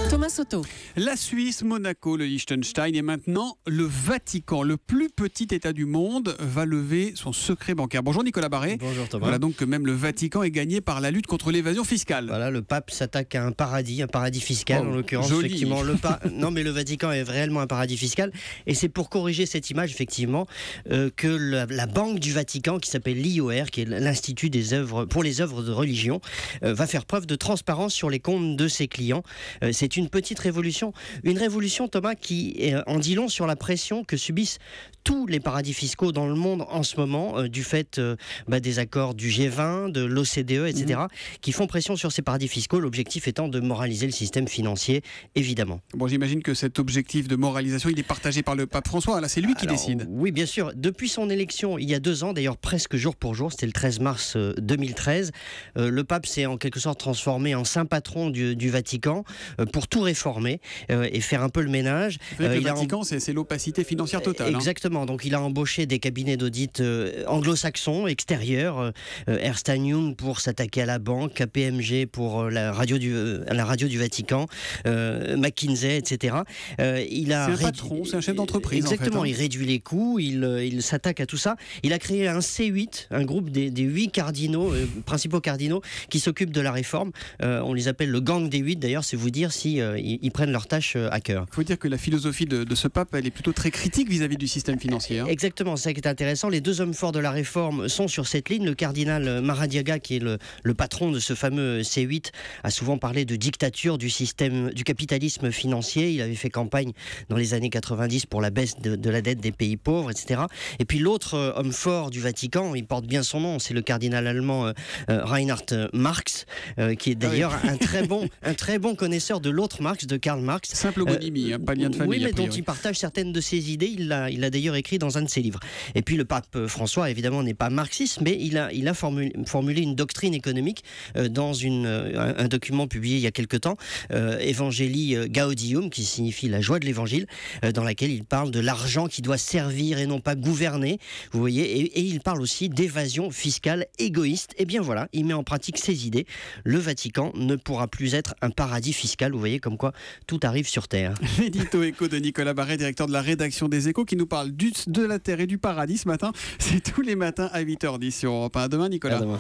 Thomas Soto. La Suisse, Monaco, le Liechtenstein et maintenant le Vatican, le plus petit État du monde, va lever son secret bancaire. Bonjour Nicolas Barré. Bonjour Thomas. Voilà donc que même le Vatican est gagné par la lutte contre l'évasion fiscale. Voilà, le pape s'attaque à un paradis fiscal en l'occurrence. Joli. Effectivement, non, mais le Vatican est réellement un paradis fiscal, et c'est pour corriger cette image effectivement que la banque du Vatican, qui s'appelle l'IOR, qui est l'Institut des œuvres pour les œuvres de religion, va faire preuve de transparence sur les comptes de ses clients. C'est une petite révolution, Thomas, qui en dit long sur la pression que subissent tous les paradis fiscaux dans le monde en ce moment, du fait des accords du G20, de l'OCDE, etc., qui font pression sur ces paradis fiscaux, l'objectif étant de moraliser le système financier, évidemment. Bon, j'imagine que cet objectif de moralisation, il est partagé par le pape François. Là, c'est lui qui décide. Oui, bien sûr. Depuis son élection, il y a 2 ans, d'ailleurs presque jour pour jour, c'était le 13 mars 2013, le pape s'est en quelque sorte transformé en saint patron du Vatican pour tout réformer et faire un peu le ménage. Le Vatican, c'est l'opacité financière totale. Exactement. Donc il a embauché des cabinets d'audit anglo-saxons, extérieurs, Ernst & Young pour s'attaquer à la banque, KPMG pour la radio du Vatican, McKinsey, etc. C'est un patron, c'est un chef d'entreprise. Exactement, en fait, il réduit les coûts, il s'attaque à tout ça. Il a créé un C8, un groupe des 8 cardinaux, principaux cardinaux, qui s'occupent de la réforme. On les appelle le gang des 8, d'ailleurs, c'est vous dire si ils prennent leur tâche à cœur. Il faut dire que la philosophie de ce pape, elle est plutôt très critique vis-à-vis du système financier. Exactement, c'est ça qui est intéressant. Les 2 hommes forts de la réforme sont sur cette ligne. Le cardinal Maradiaga, qui est le patron de ce fameux C8, a souvent parlé de dictature du système, du capitalisme financier. Il avait fait campagne dans les années 90 pour la baisse de la dette des pays pauvres, etc. Et puis l'autre homme fort du Vatican, il porte bien son nom, c'est le cardinal allemand Reinhard Marx, qui est d'ailleurs un très bon connaisseur de l'autre Marx, de Karl Marx. Simple homonymie, pas de lien de famille. Oui, mais dont il partage certaines de ses idées. Il l'a d'ailleurs écrit dans un de ses livres. Et puis le pape François, évidemment, n'est pas marxiste, mais il a formulé une doctrine économique dans un document publié il y a quelque temps, Evangelii Gaudium, qui signifie la joie de l'évangile, dans laquelle il parle de l'argent qui doit servir et non pas gouverner. Vous voyez, et il parle aussi d'évasion fiscale égoïste. Et bien voilà, il met en pratique ses idées. Le Vatican ne pourra plus être un paradis fiscal. Vous voyez comme quoi tout arrive sur Terre. L'édito écho de Nicolas Barré, directeur de la rédaction des Échos, qui nous parle de la Terre et du paradis ce matin. C'est tous les matins à 8h10 sur Europe 1. À demain Nicolas. À demain.